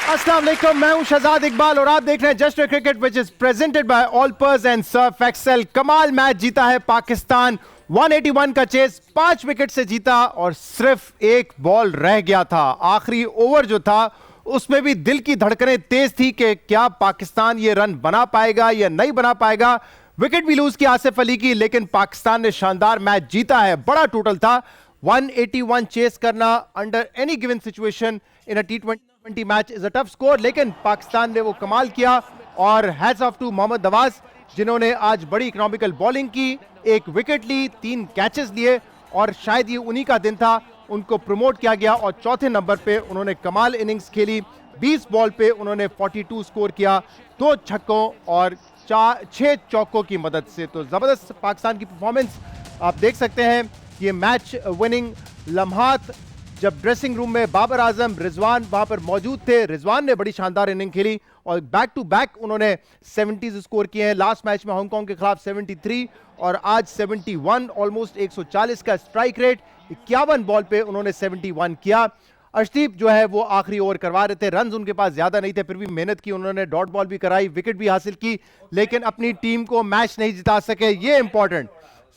अस्सलाम वालेकुम, मैं हूं शहजाद इकबाल और आप देख रहे हैं जस्ट cricket which is presented by ऑलपर्स एंड सर्फ एक्सेल। कमाल मैच जीता है पाकिस्तान, 181 का चेस 5 विकेट से जीता और सिर्फ एक बॉल रह गया था। आखिरी ओवर जो था उसमें भी दिल की धड़कनें तेज थी कि क्या पाकिस्तान ये रन बना पाएगा या नहीं बना पाएगा। विकेट भी लूज की आसिफ अली की, लेकिन पाकिस्तान ने शानदार मैच जीता है। बड़ा टोटल था, 181 चेस करना under any given situation in a T20 match is a tough score, लेकिन पाकिस्तान ने वो कमाल किया। और hats off to Mohammad Nawaz जिन्होंने आज बड़ी इकोनॉमिकल बॉलिंग की, 1 विकेट ली, 3 कैचेस लिए और शायद ये उन्हीं का दिन था। उनको प्रमोट किया गया और चौथे नंबर पे उन्होंने कमाल इनिंग्स खेली। 20 बॉल पे उन्होंने 42 स्कोर किया, 2 छक्कों और 6 चौकों की मदद से। तो जबरदस्त पाकिस्तान की परफॉर्मेंस आप देख सकते हैं। ये मैच विनिंग लम्हात जब ड्रेसिंग रूम में बाबर आजम, रिजवान वहां पर मौजूद थे। रिजवान ने बड़ी शानदार इनिंग खेली और बैक टू बैक उन्होंने 70s स्कोर किए हैं। लास्ट मैच में हांगकांग के खिलाफ 73 और आज 71, ऑलमोस्ट 140 का स्ट्राइक रेट। 51 बॉल पे उन्होंने 71 किया। अर्शदीप जो है वो आखिरी ओवर करवा रहे थे, रन्स उनके पास ज्यादा नहीं थे, फिर भी मेहनत की उन्होंने, डॉट बॉल भी कराई, विकेट भी हासिल की, लेकिन अपनी टीम को मैच नहीं जिता सके। ये इंपॉर्टेंट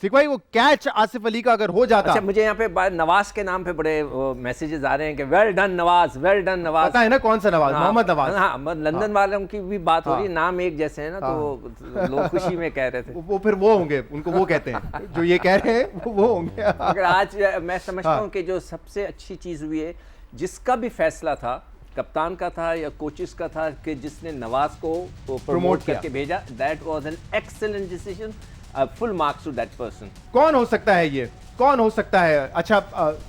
सिकवाई, वो कैच आसिफ अली का अगर हो जाता। अच्छा, मुझे यहाँ पे नवाज के नाम पे बड़े मैसेजेस आ रहे हैं कि well done Nawaz, well done Nawaz. पता है ना कौन सा नवाज? हाँ, मोहम्मद नवाज। हाँ, लंदन वालों की भी बात हो रही है, नाम एक जैसे है ना, तो लोग खुशी में कह रहे थे। वो फिर वो होंगे, उनको वो कहते हैं जो ये कह रहे हैं वो होंगे। मगर आज मैं समझता हूँ कि जो सबसे अच्छी चीज़ हुई है, जिसका भी फैसला था, कप्तान का था या कोचेस का था, कि जिसने नवाज को प्रमोट करके भेजा, that was an excellent decision. Full marks to that person. कौन हो सकता है ये? कौन हो सकता है? अच्छा,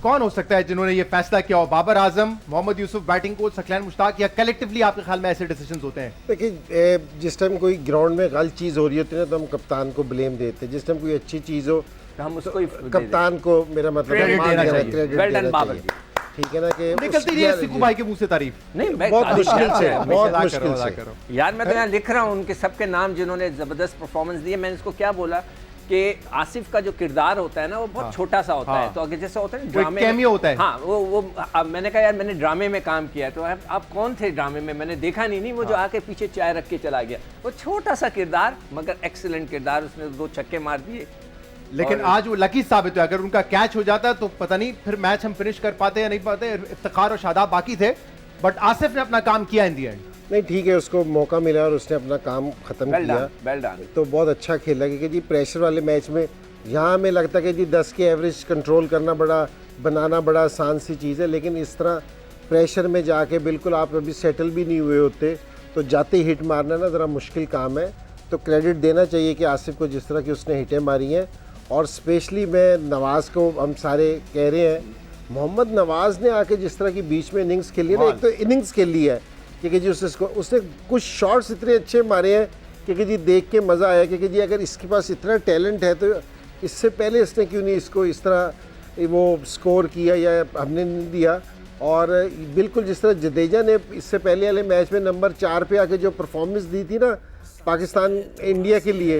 कौन हो सकता है जिन्होंने ये फैसला किया हो? बाबर आजम, मोहम्मद यूसुफ बैटिंग कोच, सकलैन मुश्ताक, या कलेक्टिवली आपके ख्याल में ऐसे डिसीजंस होते हैं? देखिए, जिस टाइम कोई ग्राउंड में गलत चीज़ हो रही होती है ना, तो हम कप्तान को ब्लेम देते हैं। जिस टाइम कोई अच्छी चीज़ हो तो हम उसको कप्तान को, मेरा मतलब क्रेडिट देना चाहिए। क्रेडिट देना चाहिए। ठीक है ना, कि निकलती नहीं है सिक्कू भाई के मुंह से तारीफ। नहीं, बहुत मुश्किल से, बहुत मुश्किल से। यार मैं तो यहाँ लिख रहा हूँ उनके सबके नाम जिन्होंने जबरदस्त परफॉर्मेंस दी है। मैंने इसको क्या बोला कि आसिफ का जो किरदार होता है ना, वो बहुत छोटा सा होता है। तो अगर जैसे होता है ना ड्रामे में, होता है। हाँ, वो मैंने कहा यार मैंने ड्रामे में काम किया है, तो आप कौन थे ड्रामे में? मैंने देखा नहीं वो जो आके पीछे चाय रख के चला गया, वो छोटा सा किरदार मगर एक्सीलेंट किरदार। उसने 2 छक्के मार दिए, लेकिन आज वो लकी साबित हुआ। अगर उनका कैच हो जाता तो पता नहीं फिर मैच हम फिनिश कर पाते या नहीं पाते। इफ्तिखार और शादाब बाकी थे, बट आसिफ ने अपना काम किया इन दी एंड। नहीं, ठीक है, उसको मौका मिला और उसने अपना काम खत्म किया, वेल डन। तो बहुत अच्छा खेला। क्योंकि जी प्रेशर वाले मैच में यहाँ हमें लगता है कि जी 10 के एवरेज कंट्रोल करना बनाना बड़ा आसान सी चीज़ है, लेकिन इस तरह प्रेशर में जाके बिल्कुल आप अभी सेटल भी नहीं हुए होते, तो जाते हिट मारना ना ज़रा मुश्किल काम है। तो क्रेडिट देना चाहिए कि आसिफ को जिस तरह की उसने हिटें मारी हैं, और स्पेशली मैं नवाज़ को, हम सारे कह रहे हैं, मोहम्मद नवाज़ ने आके जिस तरह की बीच में इनिंग्स खेली है ना, एक तो इनिंग्स खेली है क्योंकि जी उसने कुछ शॉट्स इतने अच्छे मारे हैं क्योंकि जी देख के मज़ा आया। क्योंकि जी अगर इसके पास इतना टैलेंट है तो इससे पहले इसने क्यों नहीं इसको इस तरह वो स्कोर किया या हमने नहीं दिया। और बिल्कुल जिस तरह जडेजा ने इससे पहले वाले मैच में नंबर 4 पे आके जो परफॉर्मेंस दी थी ना पाकिस्तान इंडिया के लिए,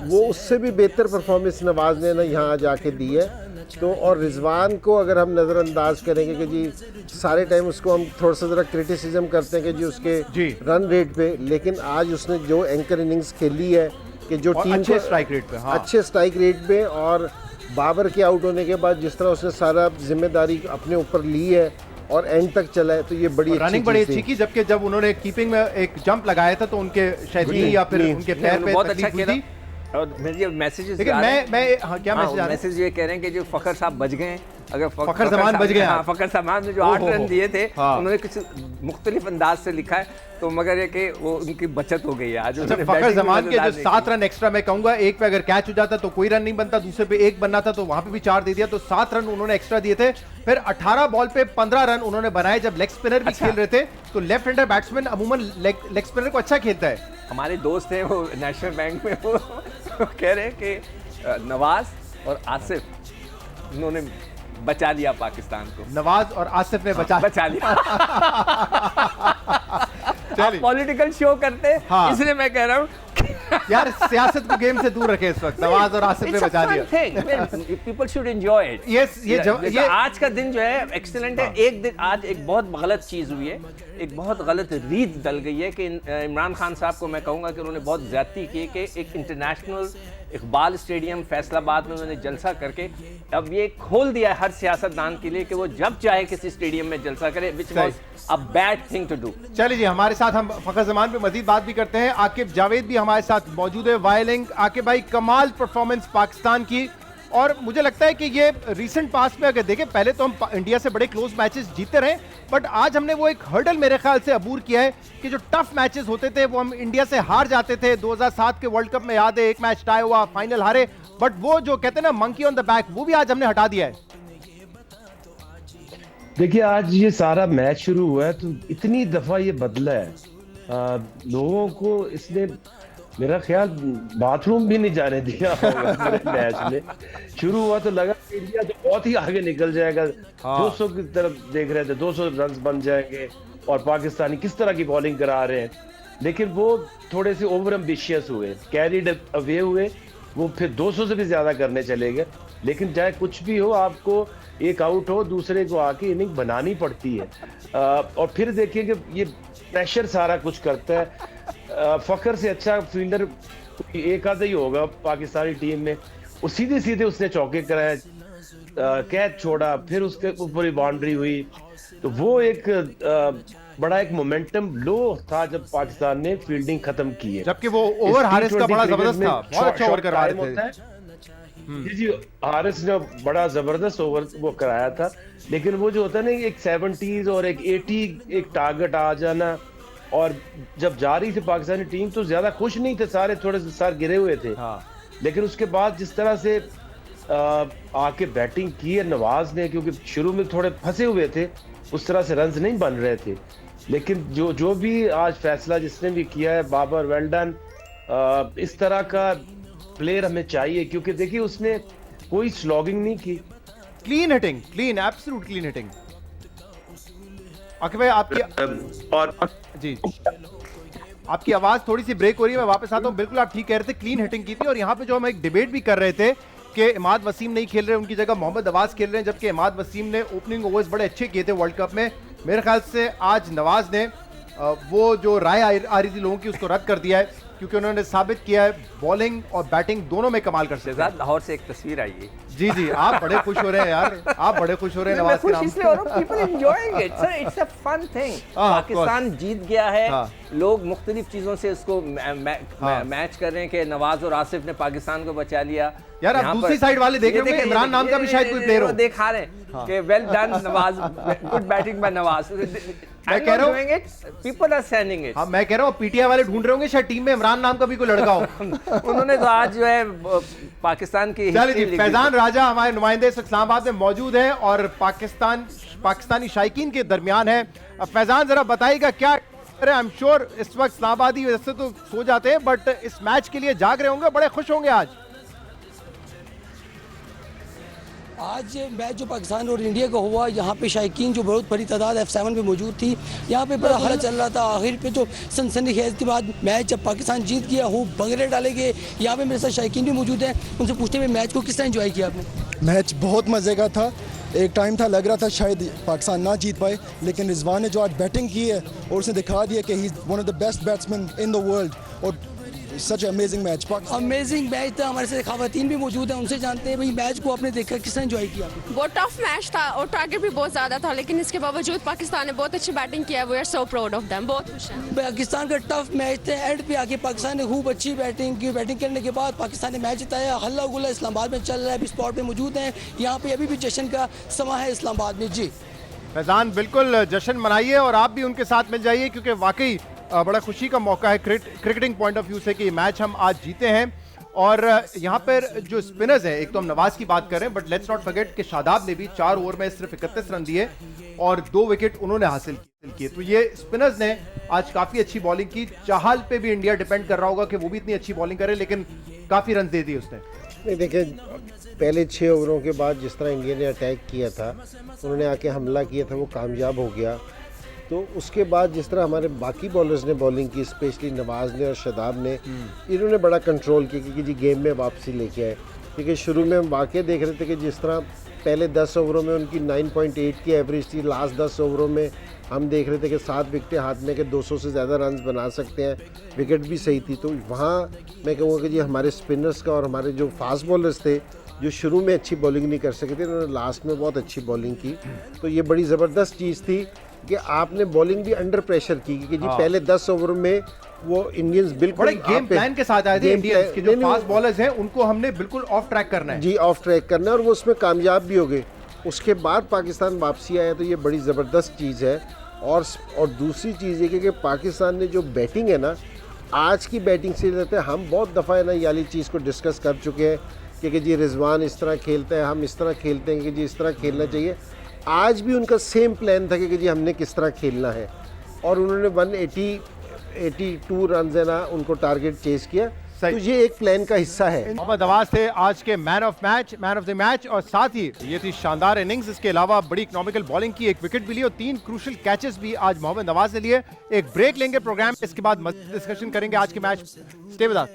वो उससे भी बेहतर परफॉर्मेंस नवाज़ ने ना यहाँ जाके दी है। तो और रिजवान को अगर हम नज़रअंदाज करेंगे कि जी सारे टाइम उसको हम थोड़ा सा ज़रा क्रिटिसिज्म करते हैं कि जी उसके रन रेट पे, लेकिन आज उसने जो एंकर इनिंग्स खेली है कि जो टीम अच्छे स्ट्राइक रेट पे, हाँ। अच्छे स्ट्राइक रेट पे, और बाबर के आउट होने के बाद जिस तरह उसने सारा जिम्मेदारी अपने ऊपर ली है और एंड तक चला है, तो ये बड़ी रनिंग बड़ी अच्छी की। जबकि जब उन्होंने कीपिंग में एक जंप लगाया था तो उनके शायद या फिर उनके पैर पे बहुत अच्छा तकलीफ हुई खेला। थी। और मेरे मैसेजेस, लेकिन क्या मैसेज ये कह रहे हैं कि जो फखर साहब बच गए, अगर फखर जमान बच गए, हाँ, फखर सामान ने जो 8 रन दिए थे, उन्होंने कुछ मुख्तलिफ अंदाज से लिखा है, तो मगर ये कि वो उनकी बचत हो गई है आज। फखर जमान के जो 7 रन एक्स्ट्रा, मैं कहूंगा एक पे अगर कैच हो जाता तो कोई रन नहीं बनता, दूसरे पे 1 बनना था तो वहां पे भी 4 दे दिया, तो 7 रन उन्होंने एक्स्ट्रा दिए थे। फिर 18 बॉल पे 15 रन उन्होंने बनाए जब लेग स्पिनर भी खेल रहे थे। तो लेफ्ट हैंडर बैट्समैन अमूमन लेग स्पिनर को अच्छा खेलता है। हमारे दोस्त हैं वो नेशनल बैंक में, वो कह रहे हैं कि नवाज और आसिफ उन्होंने बचा लिया पाकिस्तान को। नवाज और आसिफ ने बचा लिया। आप पॉलिटिकल शो करते, हाँ। इसलिए मैं कह रहा हूँ यार सियासत को गेम से दूर रखे इस वक्त, नवाज और आसिफ ने बचा दिया। People should enjoy it. ये आज का दिन जो है एक्सीलेंट है। एक दिन आज एक बहुत गलत चीज हुई है, एक बहुत गलत रीत डल गई है कि इमरान खान साहब को मैं कहूंगा कि उन्होंने बहुत ज्यादती की कि एक इंटरनेशनल इकबाल स्टेडियम फैसलाबाद में उन्होंने जलसा करके अब ये खोल दिया है हर सियासतदान के लिए कि वो जब चाहे किसी स्टेडियम में जलसा करे, which was a bad thing to do. चलिए जी, हमारे साथ हम फखर जमान पे मजीद बात भी करते हैं। आकिब जावेद भी हमारे साथ मौजूद है, वायलिंग। आकिब भाई, कमाल परफॉर्मेंस पाकिस्तान की, और मुझे लगता है कि ये रीसेंट पास्ट में अगर देखें, पहले तो हम इंडिया से बड़े क्लोज मैचेस जीते रहे, बट आज हमने वो एक हर्डल मेरे ख्याल से अबूर किया है कि जो टफ मैचेस होते थे वो हम इंडिया से हार जाते थे। 2007 के वर्ल्ड कप में याद है, एक मैच टाई हुआ, फाइनल हारे, बट वो जो कहते हैं ना मंकी ऑन द बैक, वो भी आज हमने हटा दिया है। देखिए, आज ये सारा मैच शुरू हुआ है तो इतनी दफा ये बदला है, लोगों को इसने मेरा ख्याल बाथरूम भी नहीं जाने दिया मैच में। शुरू हुआ तो लगा कि इंडिया तो बहुत ही आगे निकल जाएगा, 200 की तरफ देख रहे थे, 200 रन बन जाएंगे और पाकिस्तानी किस तरह की बॉलिंग करा रहे हैं, लेकिन वो थोड़े से ओवर एम्बिशियस हुए, कैरीड अवे हुए, वो फिर 200 से भी ज्यादा करने चले गए। लेकिन चाहे कुछ भी हो, आपको एक आउट हो, दूसरे को आके इनिंग बनानी पड़ती है। और फिर देखिए कि ये प्रेशर सारा कुछ करता है। फखर से अच्छा फील्डर एक आधा ही होगा पाकिस्तानी टीम में, और सीधे सीधे उसने चौके कराए, कैच छोड़ा, फिर उसके ऊपर ही बाउंड्री हुई, तो वो एक बड़ा एक मोमेंटम लो था जब पाकिस्तान ने फील्डिंग खत्म की है। जबकि वो ओवर हारिस का बड़ा जबरदस्त था, बहुत अच्छा ओवर करवा रहे थे। जी, हारिस ने बड़ा जबरदस्त ओवर वो कराया था, लेकिन वो जो होता है ना, एक 70s और एक 80 एक टारगेट आ जाना, और जब जा रही थी पाकिस्तानी टीम तो ज्यादा खुश नहीं थे, सारे थोड़े सार गिरे हुए थे। लेकिन उसके बाद जिस तरह से आके बैटिंग की है नवाज ने, क्योंकि शुरू में थोड़े फंसे हुए थे, उस तरह से रन्स नहीं बन रहे थे, लेकिन जो भी आज फैसला जिसने भी किया है, बाबर, वेल डन। इस तरह का प्लेयर हमें चाहिए, क्योंकि देखिए उसने कोई स्लॉगिंग नहीं की, clean hitting, clean, absolute clean hitting. Aqib भाई, आपकी और जी, आपकी आवाज थोड़ी सी ब्रेक हो रही है, मैं वापस आता हूं। बिल्कुल आप ठीक कह रहे थे, क्लीन हिटिंग की थी। और यहाँ पे जो हम एक डिबेट भी कर रहे थे कि इमाद वसीम नहीं खेल रहे, उनकी जगह मोहम्मद अब्बास खेल रहे हैं, जबकि इमाद वसीम ने ओपनिंग ओवर्स बड़े अच्छे किए थे वर्ल्ड कप में। मेरे ख्याल से आज नवाज ने वो जो राय आ रही थी लोगों की, उसको रद्द कर दिया है, क्योंकि उन्होंने साबित किया है बॉलिंग और बैटिंग दोनों में कमाल कर सकते हैं। लाहौर से एक तस्वीर आई है। जी जी, आप बड़े खुश हो रहे हैं यार, आप बड़े खुश हो रहे हैं नवाज के नाम। इसलिए हो रहा हूं, people enjoying it, sir, it's a fun thing। Pakistan जीत गया है, लोग मुख्तलिफ चीजों से उसको मैच कर रहे हैं कि नवाज और आसिफ ने पाकिस्तान को बचा लिया। यार आप दूसरी साइड वाले देख रहे हो, इमरान नाम का भी शायद कोई प्लेयर हो, दिखा रहे हैं कि well done Nawaz, good batting bye Nawaz. मैं कह रहा हूं, पीपल आर सेंडिंग इट। हाँ, मैं कह रहा हूं पीटीआई वाले ढूंढ रहे होंगे शायद टीम में इमरान नाम का भी कोई लड़का हो। उन्होंने तो आज जो है पाकिस्तान की फैजान राजा हमारे नुमाइंदे इस्लामाबाद में मौजूद हैं और पाकिस्तानी शायकीन के दरमियान है। अब फैजान जरा बताइएगा क्या, आई एम श्योर इस वक्त इस्लामाबादी वैसे तो सो जाते हैं, बट इस मैच के लिए जाग रहे होंगे, बड़े खुश होंगे आज मैच जो पाकिस्तान और इंडिया का हुआ, यहाँ पे शायकीन जो बहुत बड़ी तादाद F7 पे मौजूद थी, यहाँ पे बड़ा हल्ला चल रहा था। आखिर पे जो सनसनीखेज के बाद मैच जब पाकिस्तान जीत गया, वो बंगरे डाले गए। यहाँ पे मेरे साथ शायकीन भी मौजूद है, उनसे पूछते हुए मैच को किस तरह एंजॉय किया आपने? मैच बहुत मज़े का था। एक टाइम था लग रहा था शायद पाकिस्तान ना जीत पाए, लेकिन रिजवान ने जो आज बैटिंग की है और उसने दिखा दिया कि he is one of the best batsman in the world. और such amazing match, amazing match था। हमारे साथ खवातीन भी मौजूद हैं, उनसे जानते हैं भाई मैच को आपने देखा, किस तरह एंजॉय किया? बहुत टफ मैच था और टारगेट भी बहुत ज़्यादा था, लेकिन इसके बावजूद पाकिस्तान ने बहुत अच्छी बैटिंग किया। We are so proud of them, बहुत खुश हैं। पाकिस्तान का टफ मैच था, एंड पे आके पाकिस्तान ने खूब अच्छी बैटिंग की। बैटिंग करने के बाद पाकिस्तान ने मैच जिताया। हल्ला गुल्ला इस्लामाबाद में चल रहा है, अभी स्पॉट पे मौजूद हैं, यहाँ पे अभी भी जश्न का समा है इस्लामाबाद में। जी फैजान, बिल्कुल जश्न मनाइए और आप भी उनके साथ मिल जाइए, क्योंकि वाकई बड़ा खुशी का मौका है क्रिकेटिंग पॉइंट ऑफ व्यू से कि मैच हम आज जीते हैं। और यहाँ पर जो स्पिनर्स हैं, एक तो हम नवाज की बात कर रहे हैं, बट लेट्स नॉट फॉरगेट कि शादाब ने भी 4 ओवर में सिर्फ 31 रन दिए और 2 विकेट उन्होंने हासिल किए। तो ये स्पिनर्स ने आज काफी अच्छी बॉलिंग की। चाहल पे भी इंडिया डिपेंड कर रहा होगा कि वो भी इतनी अच्छी बॉलिंग करे, लेकिन काफी रन दे दिए उसने। नहीं, देखिए पहले 6 ओवरों के बाद जिस तरह इंडिया ने अटैक किया था, उन्होंने आके हमला किया था, वो कामयाब हो गया। तो उसके बाद जिस तरह हमारे बाकी बॉलर्स ने बॉलिंग की, स्पेशली नवाज़ ने और शदाब ने, इन्होंने बड़ा कंट्रोल किया कि जी गेम में वापसी लेके आए। क्योंकि शुरू में हम वाक़ई देख रहे थे कि जिस तरह पहले 10 ओवरों में उनकी 9.8 की एवरेज थी, लास्ट 10 ओवरों में हम देख रहे थे कि 7 विकेटें हाथ में के 200 से ज़्यादा रन्स बना सकते हैं, विकेट भी सही थी। तो वहाँ मैं कहूँगा कि जी हमारे स्पिनर्स का और हमारे जो फास्ट बॉलर्स थे जो शुरू में अच्छी बॉलिंग नहीं कर सके थे, उन्होंने लास्ट में बहुत अच्छी बॉलिंग की। तो ये बड़ी ज़बरदस्त चीज़ थी कि आपने बॉलिंग भी अंडर प्रेशर की कि जी पहले 10 ओवर में वो इंडियंस बिल्कुल बड़े गेम प्लान के साथ आए थे इंडियंस के जो फास्ट बॉलर्स हैं उनको हमने बिल्कुल ऑफ ट्रैक करना है। जी ऑफ ट्रैक करना है और वो उसमें कामयाब भी हो गए। उसके बाद पाकिस्तान वापसी आया तो ये बड़ी ज़बरदस्त चीज़ है। और दूसरी चीज़ ये कि पाकिस्तान ने जो बैटिंग है ना, आज की बैटिंग से रहते हैं हम बहुत दफ़ा है ना ये वाली चीज़ को डिस्कस कर चुके हैं कि जी रिजवान इस तरह खेलता है, हम इस तरह खेलते हैं कि जी इस तरह खेलना चाहिए। आज भी उनका सेम प्लान था कि जी हमने किस तरह खेलना है और उन्होंने 182 रन है ना उनको टारगेट चेस किया। तो ये एक प्लान का हिस्सा है। मोहम्मद नवाज थे आज के मैन ऑफ द मैच और साथ ही ये थी शानदार इनिंग्स। इसके अलावा बड़ी इकोनॉमिकल बॉलिंग की, एक विकेट भी ली और 3 क्रूशियल कैचेस भी आज मोहम्मद नवाज ने लिए। एक ब्रेक लेंगे प्रोग्राम, इसके बाद डिस्कशन करेंगे आज के मैच। Stay with us.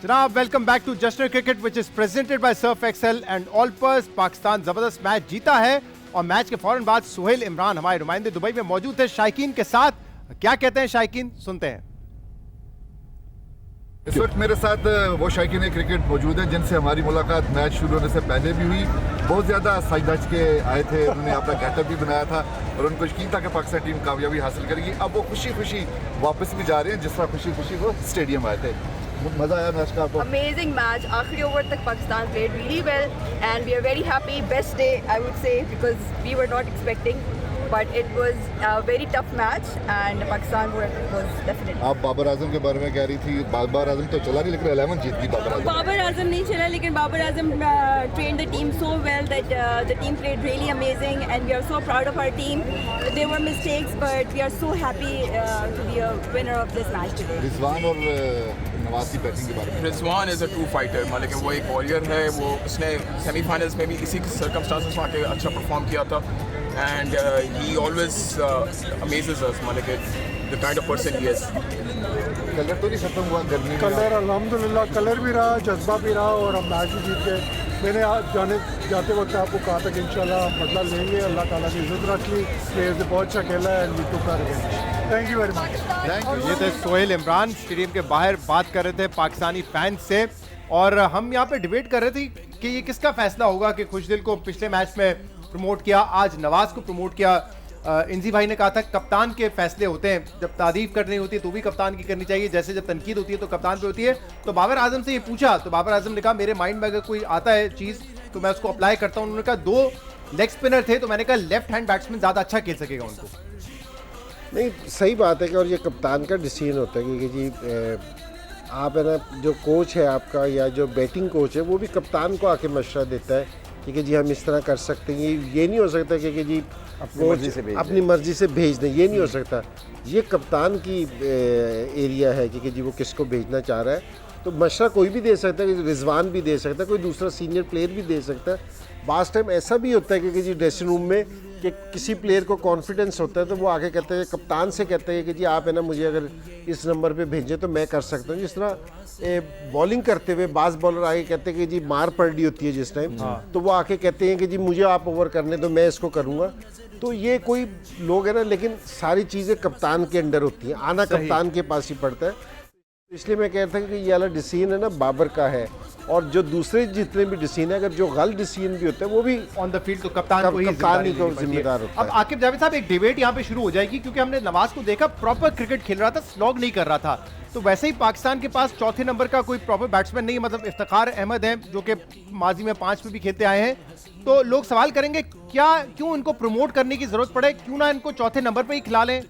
जनाब welcome back to Jashn cricket which is presented by Surf Excel and ऑल पर्स। पाकिस्तान जबरदस्त मैच जीता है और मैच के फौरन बाद सुहेल इमरान हमारे नुमाइंदे दुबई में मौजूद थे शायकीन के साथ। क्या कहते हैं शायकीन, सुनते हैं। इस वक्त मेरे साथ वो शायकीन क्रिकेट मौजूद है जिनसे हमारी मुलाकात मैच शुरू होने से पहले भी हुई। बहुत ज़्यादा साइज के आए थे, उन्होंने अपना गेटअप भी बनाया था और उनको यकीन था कि पाकिस्तान टीम कामयाबी हासिल करेगी। अब वो खुशी खुशी वापस भी जा रहे हैं जिस तरह खुशी खुशी वो स्टेडियम आए थे। मज़ा आया मैच का आपको? Amazing match. आखिरी ओवर तक Pakistan played really well and we are very happy. Best day I would say because we were not expecting, but it was a very tough match and Pakistan was definitely. आप बाबर आजम के बारे में कह रही थी, बाबर आजम तो चला नहीं लेकिन 11 जीत गई बाबर आजम। बाबर आजम नहीं चला लेकिन Babar Azam trained the team so well that the team played really amazing and we are so proud of our team. There were mistakes but we are so happy to be a winner of this match today. Rizwan और नवाज की batting के बारे में? Rizwan is a true fighter, मतलब वो एक warrior है। वो उसने सेमीफाइनल्स में भी इसी सर्कमस्टांसेस में आके अच्छा परफॉर्म किया था and he always amazes us, मतलब the kind of person he is. Colour तो नहीं खत्म हुआ गर्मी? कलर अल्हम्दुलिल्लाह कलर भी रहा, जज्बा भी रहा और हम मैच भी जीत गए। मैंने जाते वक्त आपको कहा था कि इंशाल्लाह बदला लेंगे। अल्लाह ताला ने इज्जत रख ली, प्लेयर्स ने बहुत अच्छा खेला है and we took our revenge. Thank you very much. ये थे सुहेल इमरान स्टेडियम के बाहर बात कर रहे थे पाकिस्तानी फैंस से और हम यहाँ पे डिबेट कर रहे थे कि ये किसका फैसला होगा कि खुशदिल को पिछले मैच में प्रमोट किया, आज नवाज को प्रमोट किया। इंजी भाई ने कहा था कप्तान के फैसले होते हैं, जब तारीफ करनी होती है तो भी कप्तान की करनी चाहिए, जैसे जब तनकीद होती है तो कप्तान पे होती है। तो बाबर आजम से ये पूछा तो बाबर आजम ने कहा मेरे माइंड में अगर कोई आता है चीज़ तो मैं उसको अप्लाई करता हूँ। उन्होंने कहा 2 लेग स्पिनर थे तो मैंने कहा लेफ्ट हैंड बैट्समैन ज़्यादा अच्छा खेल सकेगा उनको। नहीं सही बात है कि और ये कप्तान का डिसीजन होता है कि जी आप है ना जो कोच है आपका या जो बैटिंग कोच है वो भी कप्तान को आके मशवरा देता है कि जी हम इस तरह कर सकते हैं। ये नहीं हो सकता कि जी अपनी मर्जी से भेज दें, ये नहीं हो सकता। ये कप्तान की एरिया है कि जी वो किसको भेजना चाह रहा है। तो मशवरा कोई भी दे सकता है, रिजवान भी दे सकता है, कोई दूसरा सीनियर प्लेयर भी दे सकता है। बास टाइम ऐसा भी होता है कि जी ड्रेसिंग रूम में कि किसी प्लेयर को कॉन्फिडेंस होता है तो वो आके कहते हैं, कप्तान से कहते हैं कि जी आप है ना मुझे अगर इस नंबर पे भेजें तो मैं कर सकता हूँ। जिस तरह बॉलिंग करते हुए बास बॉलर आके कहते हैं कि जी मार पड़ रही होती है जिस टाइम, तो वो आके कहते हैं कि जी मुझे आप ओवर करने तो मैं इसको करूँगा। तो ये कोई लोग है ना, लेकिन सारी चीज़ें कप्तान के अंडर होती हैं, आना कप्तान के पास ही पड़ता है। इसलिए मैं कहता हूँ कि ये वाला डिसीजन है ना बाबर का है और जो दूसरे जितने भी डिसीजन है, अगर जो गलत डिसीजन भी होता है वो भी ऑन द फील्ड तो कप्तान को ही जिम्मेदार होता है। अब आकिब जावेद साहब एक डिबेट यहाँ पे शुरू हो जाएगी क्योंकि हमने नवाज को देखा प्रॉपर क्रिकेट खेल रहा था, स्लॉग नहीं कर रहा था। तो वैसे ही पाकिस्तान के पास चौथे नंबर का कोई प्रॉपर बैट्समैन नहीं है, मतलब इफ्तिखार अहमद है जो कि माजी में 5 में भी खेलते आए हैं। तो लोग सवाल करेंगे क्यों इनको प्रमोट करने की जरूरत पड़े, क्यों ना इनको चौथे नंबर पर ही खिला लें।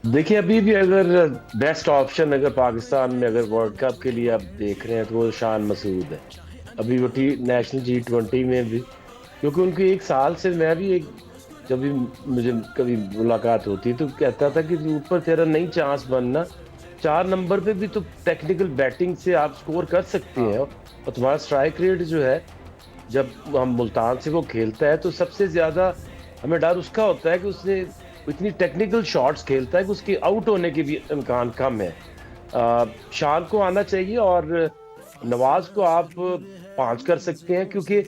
देखिए अभी भी अगर बेस्ट ऑप्शन अगर पाकिस्तान में अगर वर्ल्ड कप के लिए आप देख रहे हैं तो वो शान मसूद है। अभी वो नेशनल G20 में भी, क्योंकि उनकी 1 साल से मैं भी जब भी मुझे कभी मुलाकात होती तो कहता था कि ऊपर तेरा नहीं चांस बनना 4 नंबर पे भी तो टेक्निकल बैटिंग से आप स्कोर कर सकते हैं, और तुम्हारा स्ट्राइक रेट जो है, जब हम मुल्तान से वो खेलता है तो सबसे ज्यादा हमें डर उसका होता है कि उसने इतनी टेक्निकल शॉट्स खेलता है कि उसके आउट होने के भी इम्कान कम है। शान को आना चाहिए, और नवाज को आप 5 कर सकते हैं, क्योंकि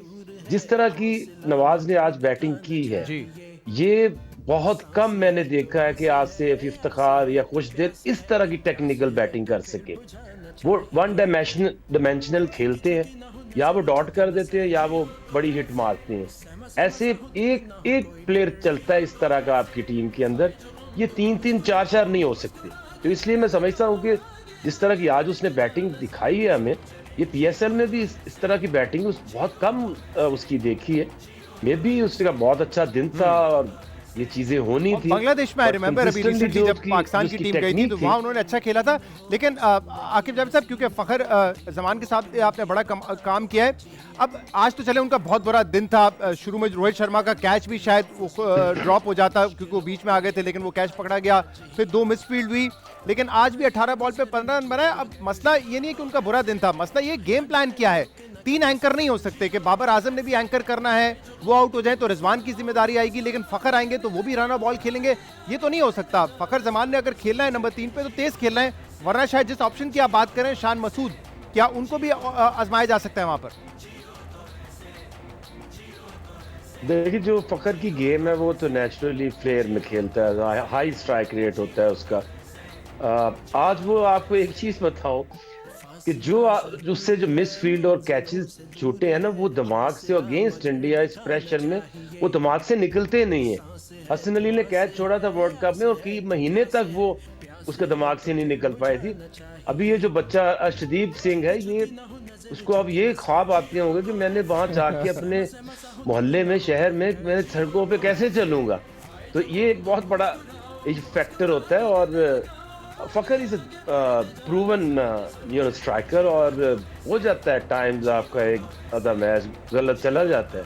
जिस तरह की नवाज ने आज बैटिंग की है ये बहुत कम मैंने देखा है कि आसिफ, इफ्तिखार या खुशदिल इस तरह की टेक्निकल बैटिंग कर सके। वो वन डायमेंशनल खेलते हैं, या वो डॉट कर देते हैं या वो बड़ी हिट मारते हैं। ऐसे एक प्लेयर चलता है इस तरह का आपकी टीम के अंदर, ये 3-3, 4-4 नहीं हो सकते। तो इसलिए मैं समझता हूँ कि जिस तरह की आज उसने बैटिंग दिखाई है हमें, ये PSL में भी इस तरह की बैटिंग बहुत कम उसकी देखी है। मे भी उसका बहुत अच्छा दिन था और ये चीजें होनी थी। बांग्लादेश में आई रिमेंबर अभी रिसेंटली जब पाकिस्तान की टीम गई थी तो वहाँ उन्होंने अच्छा खेला था, लेकिन आकिब जावेद साहब, क्योंकि फखर जमान के साथ आपने बड़ा काम किया है। अब आज तो चले उनका बहुत बुरा दिन था, शुरू में रोहित शर्मा का कैच भी शायद ड्रॉप हो जाता क्योंकि वो बीच में आ गए थे, लेकिन वो कैच पकड़ा गया, फिर 2 मिसफील्ड हुई, लेकिन आज भी 18 बॉल पे 15 रन बनाए। अब मसला ये नहीं है कि उनका बुरा दिन था, मसला ये गेम प्लान क्या है। 3 एंकर नहीं हो सकते कि बाबर आजम ने भी एंकर करना है, वो आउट हो जाए तो रिजवान की जिम्मेदारी आएगी, लेकिन फखर आएंगे तो वो भी राना बॉल खेलेंगे, ये तो नहीं हो सकता। फखर जमान ने अगर खेलना है नंबर 3 पे तो तेज खेलना है, वरना शायद जिस ऑप्शन की आप बात करें शान मसूद, क्या उनको भी आजमाया जा सकता है वहां पर? देखिए, जो फखर की गेम है वो तो नेचुरली फ्लेयर में खेलता है, हाई स्ट्राइक रेट होता है उसका। आज वो आपको एक चीज बताओ कि जो उससे जो मिस फील्ड और कैचेस छूटे हैं ना, वो दिमाग से, अगेंस्ट इंडिया इस प्रेशर में वो दिमाग से निकलते नहीं है। हसन अली ने कैच छोड़ा था वर्ल्ड कप में और कई महीने तक वो उसके दिमाग से नहीं निकल पाई थी। अभी ये जो बच्चा अर्शदीप सिंह है, ये उसको अब ये ख्वाब आते होंगे कि मैंने वहां जाके अपने मोहल्ले में, शहर में, मैं सड़कों पे कैसे चलूंगा। तो ये एक बहुत बड़ा एक फैक्टर होता है, और फखर इज प्रूवन स्ट्राइकर, और हो जाता है टाइम्स आपका एक आधा मैच गलत चला जाता है।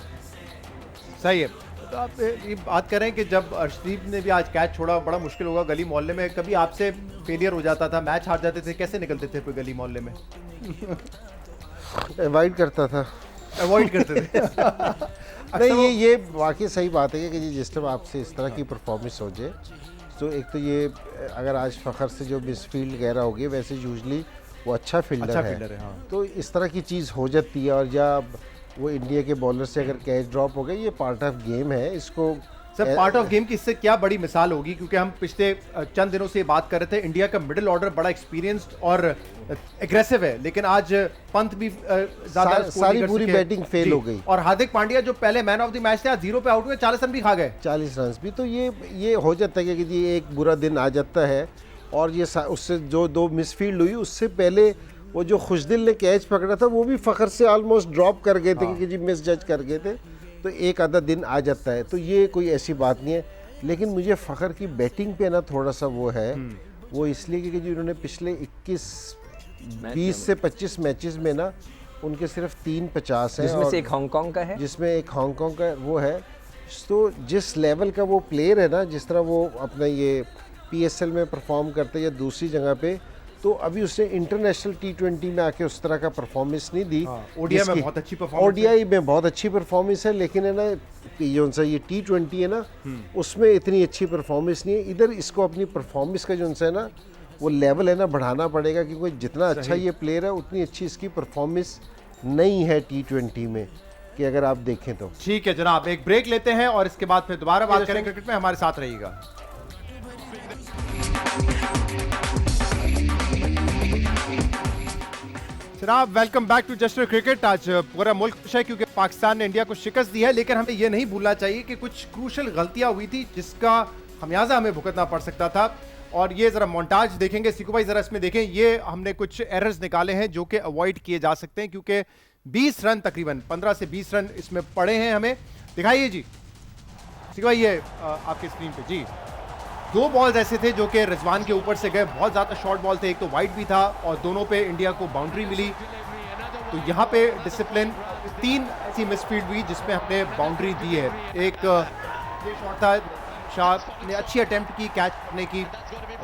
सही है। तो आप ये बात करें कि जब अर्शदीप ने भी आज कैच छोड़ा, बड़ा मुश्किल होगा गली मोहल्ले में, कभी आपसे फेलियर हो जाता था, मैच हार जाते थे, कैसे निकलते थे गली मोहल्ले में? अवॉइड करता था। अवॉइड करते थे। नहीं, ये वाकई सही बात है कि जिस टाइम आपसे इस तरह की परफॉर्मेंस हो जाए, तो एक तो ये अगर आज फखर से जो मिसफील्ड वगैरह होगी, वैसे यूजली वो अच्छा फील्डर है, हाँ। तो इस तरह की चीज़ हो जाती है, और जब वो इंडिया के बॉलर से अगर कैच ड्रॉप हो गया, ये पार्ट ऑफ गेम है। इसको सर पार्ट ऑफ गेम की इससे क्या बड़ी मिसाल होगी, क्योंकि हम पिछले चंद दिनों से बात कर रहे थे, इंडिया का मिडिल ऑर्डर बड़ा एक्सपीरियंस्ड और एग्रेसिव है, लेकिन आज पंत भी ज्यादा सारी पूरी बैटिंग फेल हो गई, और हार्दिक पांड्या जो पहले मैन ऑफ द मैच थे, आज 0 पे आउट हुए, 40 रन भी खा गए। 40 रन भी, तो ये हो जाता है कि जी एक बुरा दिन आ जाता है। और ये उससे जो 2 मिसफील्ड हुई, उससे पहले वो जो खुशदिल ने कैच पकड़ा था, वो भी फखर से ऑलमोस्ट ड्रॉप कर गए थे, कि जी मिस जज कर गए थे। तो एक आधा दिन आ जाता है, तो ये कोई ऐसी बात नहीं है। लेकिन मुझे फखर की बैटिंग पे ना थोड़ा सा वो है, वो इसलिए कि जी उन्होंने पिछले 20 से 25 मैचेस में ना उनके सिर्फ 3 50 हैं, जिसमें से एक हांगकांग का है, जिसमें एक हांगकांग का वो है। तो जिस लेवल का वो प्लेयर है ना, जिस तरह वो अपना ये PSL में परफॉर्म करते या दूसरी जगह पे, तो अभी उसने इंटरनेशनल T20 में आके उस तरह का परफॉर्मेंस नहीं दी। ODI में बहुत अच्छी परफॉर्मेंस, ODI में बहुत अच्छी परफॉर्मेंस है, लेकिन है ना ये T20 है ना, उसमें इतनी अच्छी परफॉर्मेंस नहीं है। इधर इसको अपनी परफॉर्मेंस का जो है ना, वो लेवल है ना बढ़ाना पड़ेगा, क्योंकि जितना अच्छा ये प्लेयर है उतनी अच्छी इसकी परफॉर्मेंस नहीं है T20 में, कि अगर आप देखें तो। ठीक है जनाब, एक ब्रेक लेते हैं और इसके बाद फिर दोबारा बात करें क्रिकेट में, हमारे साथ रहिएगा। जनाब वेलकम बैक टू जस्ट क्रिकेट। आज पूरा मुल्क खुश है क्योंकि पाकिस्तान ने इंडिया को शिकस्त दी है, लेकिन हमें यह नहीं भूलना चाहिए कि कुछ क्रूशल गलतियां हुई थी जिसका खमियाजा हमें भुगतना पड़ सकता था। और ये जरा मोन्टाज देखेंगे, सिकू भाई जरा इसमें देखें, ये हमने कुछ एरर्स निकाले हैं जो कि अवॉइड किए जा सकते हैं, क्योंकि 20 रन तकरीबन 15 से 20 रन इसमें पड़े हैं। हमें दिखाइए जी सिकू भाई, ये आपकी स्क्रीन पे जी 2 बॉल्स ऐसे थे जो कि रिजवान के ऊपर से गए, बहुत ज़्यादा शॉर्ट बॉल थे, एक तो वाइड भी था और दोनों पे इंडिया को बाउंड्री मिली। तो यहाँ पे डिसिप्लिन, 3 ऐसी मिसफील्ड हुई जिसमें हमने बाउंड्री दी है। एक ये शॉट था, शाह ने अच्छी अटेम्प्ट की कैच करने की,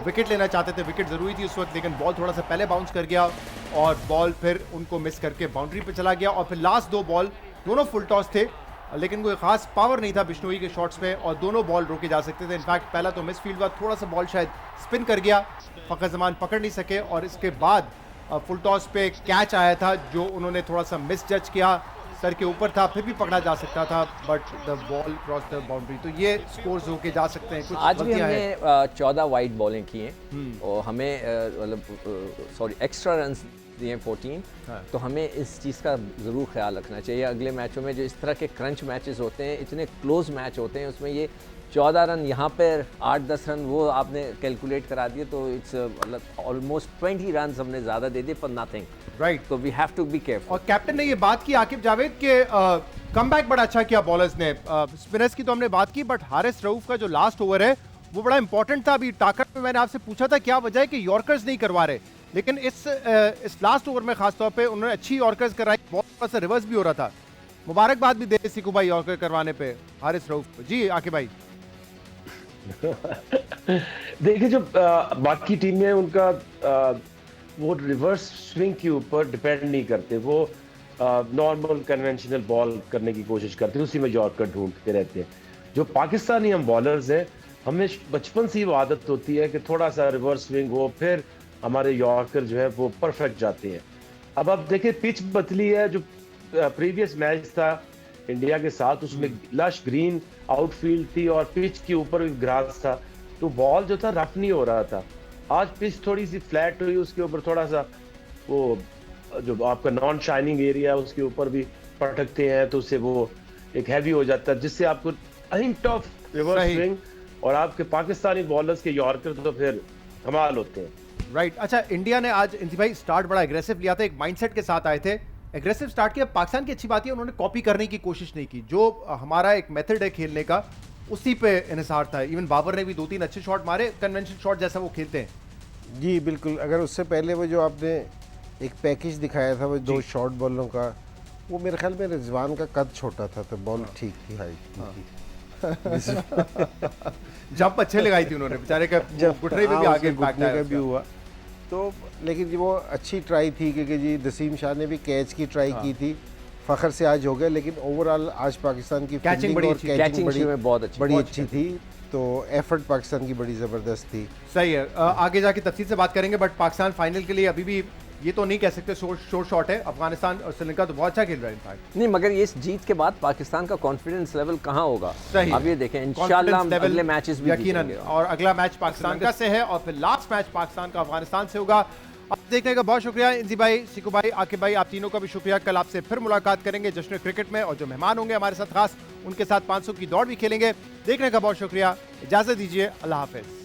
विकेट लेना चाहते थे, विकेट जरूरी थी उस वक्त, लेकिन बॉल थोड़ा सा पहले बाउंस कर गया और बॉल फिर उनको मिस करके बाउंड्री पे चला गया। और फिर लास्ट 2 बॉल दोनों फुल टॉस थे, लेकिन कोई खास पावर नहीं था बिश्नोई के शॉट्स में और दोनों बॉल रोके जा सकते थे। इनफैक्ट पहला तो मिस फील्ड हुआ, थोड़ा सा बॉल शायद स्पिन कर गया, फ़खर जमान पकड़ नहीं सके और इसके बाद फुल टॉस पे कैच आया था जो उन्होंने थोड़ा सा मिस जज किया, सर के ऊपर था, फिर भी पकड़ा जा सकता था, but the ball cross the boundary. तो ये स्कोर्स होके जा सकते हैं। कुछ आज भी हमने 14 वाइड बॉलें की हैं और हमें मतलब सॉरी एक्स्ट्रा रन दिए 14। तो हमें इस चीज़ का ज़रूर ख्याल रखना चाहिए अगले मैचों में। जो इस तरह के क्रंच मैचेस होते हैं, इतने क्लोज मैच होते हैं, उसमें ये 14 रन यहाँ पर 8-10 रन वो आपने कैलकुलेट करा दिए, तो इट्स मतलब ऑलमोस्ट 20 रन हमने ज़्यादा दे दिए फॉर नथिंग। राइट, तो we have to be careful. और कैप्टन ने ये बात की आकिब जावेद के कमबैक बड़ा अच्छा किया बॉलर्स ने। स्पिनर्स की तो हमने बात की, बट हारिस रऊफ का जो लास्ट ओवर है वो बड़ा इंपॉर्टेंट था। अभी टाकर में मैंने आपसे पूछा था क्या वजह है कि यॉर्कर्स नहीं करवा रहे, लेकिन इस लास्ट ओवर में खासतौर पे उन्होंने अच्छी यॉर्कर्स कराई, बहुत थोड़ा सा रिवर्स भी हो रहा था। मुबारकबाद भी दे सिकू भाई यॉर्कर करवाने पे हारिस रऊफ को। जी आकिब भाई। देखिए जो बाकी टीमें उनका वो रिवर्स स्विंग के ऊपर डिपेंड नहीं करते, वो नॉर्मल कन्वेंशनल बॉल करने की कोशिश करते हैं, उसी में यॉर्कर ढूंढते रहते हैं। जो पाकिस्तानी हम बॉलर्स हैं, हमें बचपन से ही वो आदत होती है कि थोड़ा सा रिवर्स स्विंग हो, फिर हमारे यॉर्कर जो है वो परफेक्ट जाते हैं। अब आप देखिए पिच बदली है, जो प्रीवियस मैच था इंडिया के साथ उसमें लश ग्रीन आउटफील्ड थी और पिच के ऊपर भी ग्रास था, तो बॉल जो था रफ नहीं हो रहा था। आज पिच थोड़ी सी फ्लैट हुई, उसके ऊपर थोड़ा सा वो जो आपका नॉन शाइनिंग एरिया है उसके ऊपर भी पटकते हैं, तो उससे वो एक हैवी हो जाता है, जिससे आपको हिंट ऑफ रिवर्स स्विंग और आपके पाकिस्तानी बॉलर्स के यॉर्कर तो फिर कमाल होते हैं। राइट, अच्छा इंडिया ने आज इंती भाई स्टार्ट बड़ा एग्रेसिव लिया था, एक माइंडसेट के साथ आए थे, एग्रेसिव स्टार्ट किया। पाकिस्तान की अच्छी बात है उन्होंने कॉपी करने की कोशिश नहीं की, जो हमारा एक मेथड है खेलने का उसी पे इन्हिसार था। इवन बाबर ने भी 2-3 अच्छे शॉट मारे, कन्वेंशनल शॉट जैसा वो खेलते हैं। जी बिल्कुल, अगर उससे पहले वो जो आपने एक पैकेज दिखाया था वो 2 शॉर्ट बॉलों का, वो मेरे ख्याल में रिजवान का कद छोटा था तो बॉल ठीक थी, हाइट जंप अच्छे लगाई थी उन्होंने, बेचारे का घुटने पे भी आगे घुटने का भी हुआ तो, लेकिन वो अच्छी ट्राई थी क्योंकि जी दसीम शाह ने भी कैच की ट्राई की थी, फ़खर से आज हो गया, लेकिन ओवरऑल आज पाकिस्तान की कैचिंग और कैचिंग बड़ी अच्छी थी, तो एफर्ट पाकिस्तान की बड़ी ज़बरदस्त थी। सही है, आगे जाके तफसील से बात करेंगे, बट पाकिस्तान फाइनल के लिए अभी भी ये तो नहीं कह सकते शोर शॉट है। अफगानिस्तान और श्रीलंका तो बहुत अच्छा खेल रहा है इनफैक्ट। नहीं, मगर ये जीत के बाद पाकिस्तान का कॉन्फिडेंस लेवल कहाँ होगा? सही, अब ये देखें इंशाल्लाह अगले मैचेस भी यकीनन, और अगला मैच पाकिस्तान का से है और फिर लास्ट मैच पाकिस्तान का अफगानिस्तान से होगा। अब देखने का बहुत शुक्रिया इंजी भाई, सिकू भाई, आकिब भाई, आप तीनों का भी शुक्रिया। कल आपसे फिर मुलाकात करेंगे जश्न क्रिकेट में, और जो मेहमान होंगे हमारे साथ खास उनके साथ 500 की दौड़ भी खेलेंगे। देखने का बहुत शुक्रिया, इजाजत दीजिए, अल्लाह हाफिज।